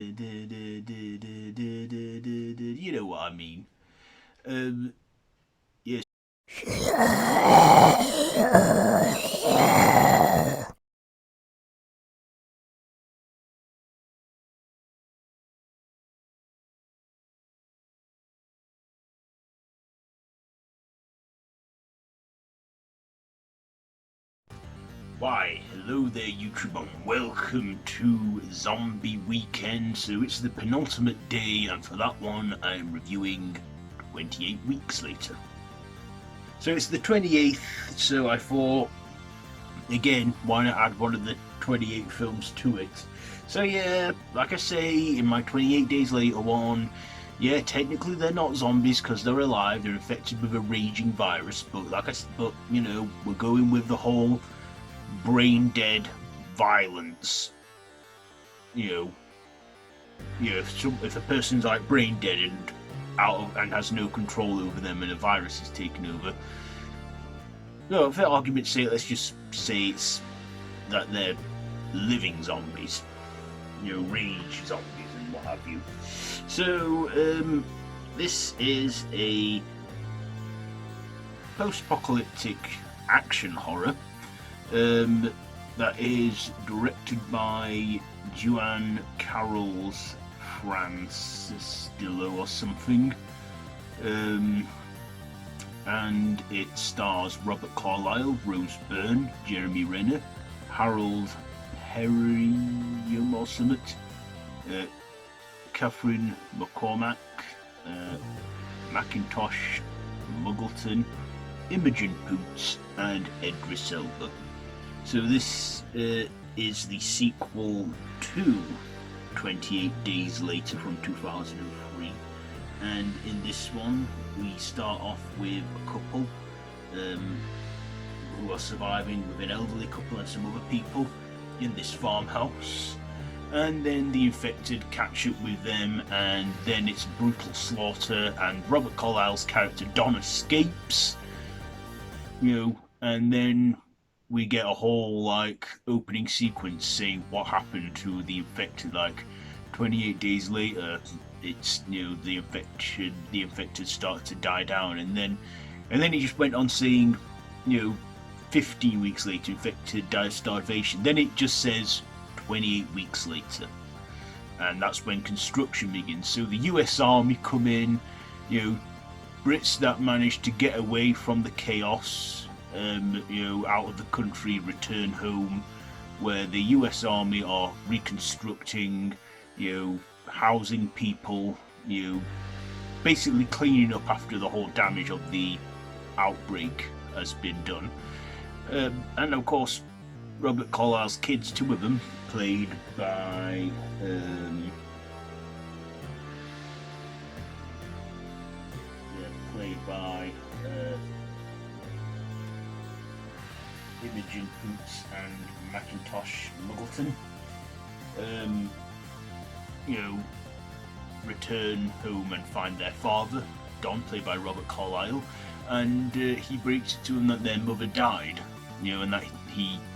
You know what I mean. Yes. Why, hello there, YouTube, and welcome to Zombie Weekend. So it's the penultimate day, and for that one, I'm reviewing 28 Weeks Later. So it's the 28th, so I thought, again, why not add one of the 28 films to it? So yeah, like I say, in my 28 Days Later one, yeah, technically they're not zombies because they're alive. They're infected with a raging virus, but but you know, we're going with the whole brain dead violence. You know, if a person's like brain dead and and has no control over them, and a virus is taken over. No, for argument's sake, let's just say it's that they're living zombies. You know, rage zombies and what have you. So, this is a post-apocalyptic action horror that is directed by Joan Carol's Francis Dillo or something. And it stars Robert Carlyle, Rose Byrne, Jeremy Renner, Harold Perrineau or something, Catherine McCormack, Mackintosh Muggleton, Imogen Poots, and Idris Elba. So this is the sequel to 28 Days Later from 2003. And in this one, we start off with a couple who are surviving with an elderly couple and some other people in this farmhouse. And then the infected catch up with them, and then it's brutal slaughter, and Robert Carlyle's character Don escapes, you know, and then we get a whole like opening sequence saying what happened to the infected. Like 28 days later, it's, you know, the infected started to die down, and then he just went on saying, you know, 15 weeks later, infected died of starvation. Then it just says 28 weeks later, and that's when construction begins. So the US Army come in, you know, Brits that managed to get away from the chaos, you know, out of the country, return home, where the US Army are reconstructing, you know, housing people, you know, basically cleaning up after the whole damage of the outbreak has been done. And of course, Robert Carlyle's kids, two of them, played by Imogen Poots and Mackintosh Muggleton. You know, return home and find their father, Don, played by Robert Carlyle, and he breaks it to them that their mother died, you know, and that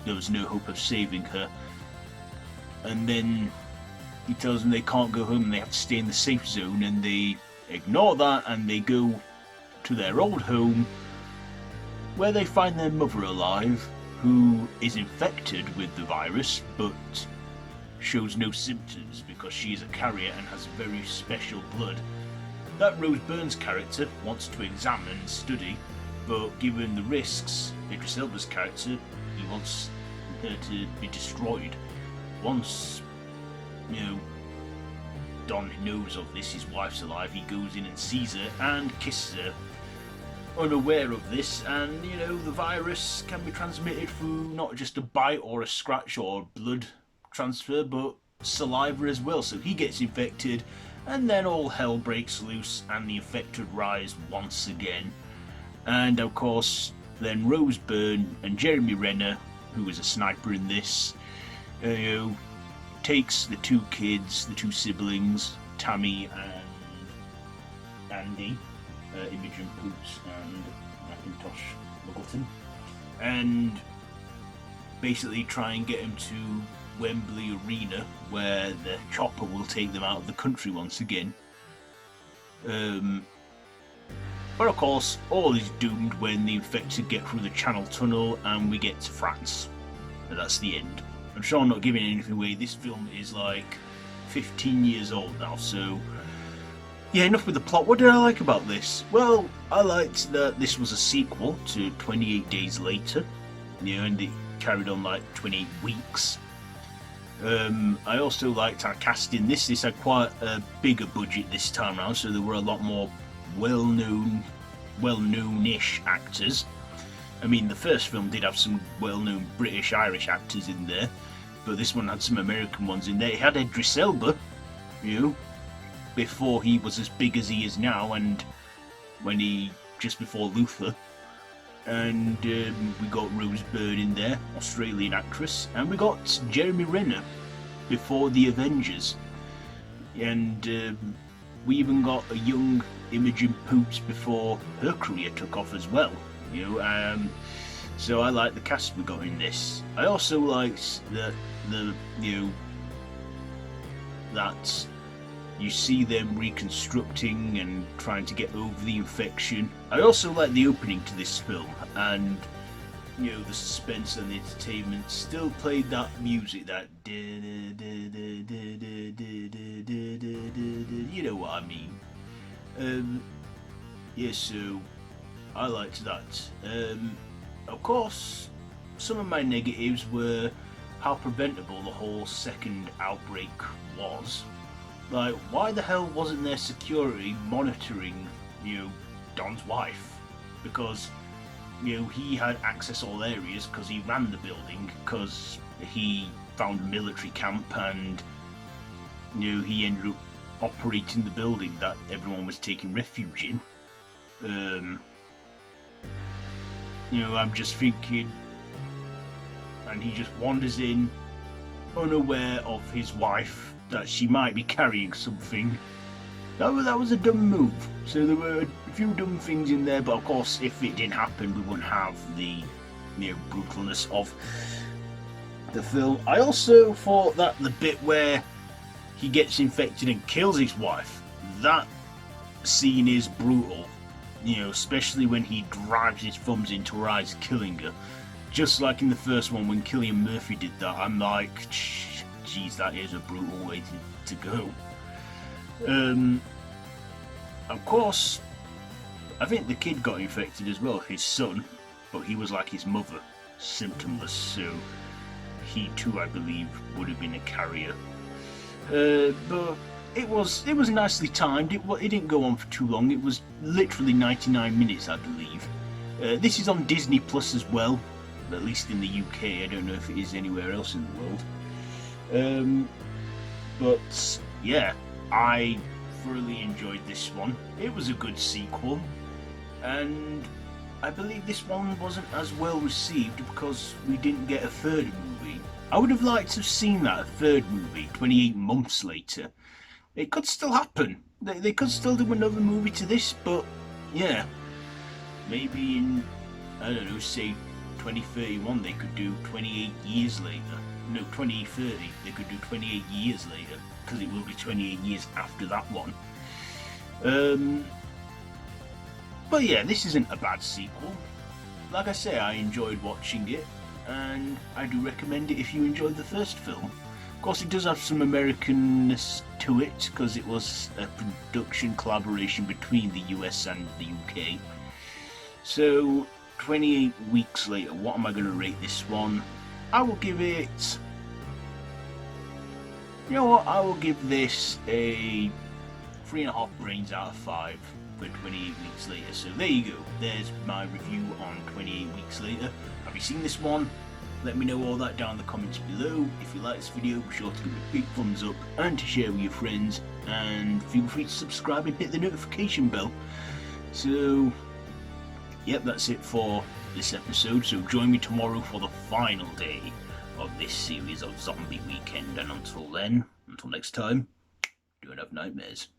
there was no hope of saving her. And then he tells them they can't go home and they have to stay in the safe zone, and they ignore that and they go to their old home, where they find their mother alive, who is infected with the virus but shows no symptoms because she is a carrier and has very special blood that Rose Byrne's character wants to examine and study, but given the risks, Idris Elba's character, he wants her to be destroyed. Once, you know, Don knows of this, his wife's alive, he goes in and sees her and kisses her, unaware of this, and, you know, the virus can be transmitted through not just a bite or a scratch or blood transfer, but saliva as well. So he gets infected, and then all hell breaks loose, and the infected rise once again. And of course, then Rose Byrne and Jeremy Renner, who was a sniper in this, you know, takes the two kids, the two siblings, Tammy and Andy, Imogen Poots and Mackintosh Muggleton, and basically try and get them to Wembley Arena, where the chopper will take them out of the country once again. But of course, all is doomed when the infected get through the Channel Tunnel and we get to France. And that's the end. I'm sure I'm not giving anything away. This film is like 15 years old now, so yeah, enough with the plot. What did I like about this? Well, I liked that this was a sequel to 28 Days Later, and it carried on like 28 weeks. I also liked our casting. This had quite a bigger budget this time around, so there were a lot more well-known-ish actors. I mean, the first film did have some well-known British, Irish actors in there, but this one had some American ones in there. It had Idris Elba, before he was as big as he is now, and just before Luther. And we got Rose Byrne in there, Australian actress, and we got Jeremy Renner before the Avengers, and we even got a young Imogen Poots before her career took off as well. So I like the cast we got in this. I also liked that that you see them reconstructing and trying to get over the infection. I also like the opening to this film, and the suspense and the entertainment still played that music, that you know what I mean. So I liked that. Of course, some of my negatives were how preventable the whole second outbreak was. Like, why the hell wasn't there security monitoring, Don's wife? Because, he had access all areas because he ran the building, because he found a military camp, and, he ended up operating the building that everyone was taking refuge in. I'm just thinking, and he just wanders in, unaware of his wife, that she might be carrying something. That was a dumb move. So there were a few dumb things in there, but of course, if it didn't happen, we wouldn't have the brutalness of the film. I also thought that the bit where he gets infected and kills his wife, that scene is brutal. Especially when he drives his thumbs into her eyes, killing her. Just like in the first one when Cillian Murphy did that, I'm like, geez, that is a brutal way to go. Of course, I think the kid got infected as well, his son, but he was like his mother, symptomless, so he too, I believe, would have been a carrier. But it was nicely timed. It didn't go on for too long. It was literally 99 minutes, I believe. This is on Disney Plus as well, at least in the UK. I don't know if it is anywhere else in the world. But yeah, I thoroughly enjoyed this one. It was a good sequel, and I believe this one wasn't as well received because we didn't get a third movie. I would have liked to have seen that, a third movie, 28 months later. It could still happen. They could still do another movie to this, but yeah, maybe in, I don't know, say 2031 they could do 28 years later. No, 2030 they could do 28 years later, because it will be 28 years after that one. But yeah, this isn't a bad sequel. Like I say, I enjoyed watching it, and I do recommend it if you enjoyed the first film. Of course, it does have some Americanness to it, because it was a production collaboration between the US and the UK. So, 28 weeks later, what am I going to rate this one? I will give it... You know what? I will give this a 3.5 brains out of 5 for 28 weeks later. So there you go. There's my review on 28 weeks later. Have you seen this one? Let me know all that down in the comments below. If you like this video, be sure to give it a big thumbs up and to share with your friends. And feel free to subscribe and hit the notification bell. So, yep, that's it for this episode. So join me tomorrow for the final day of this series of Zombie Weekend. And until then, until next time, don't have nightmares.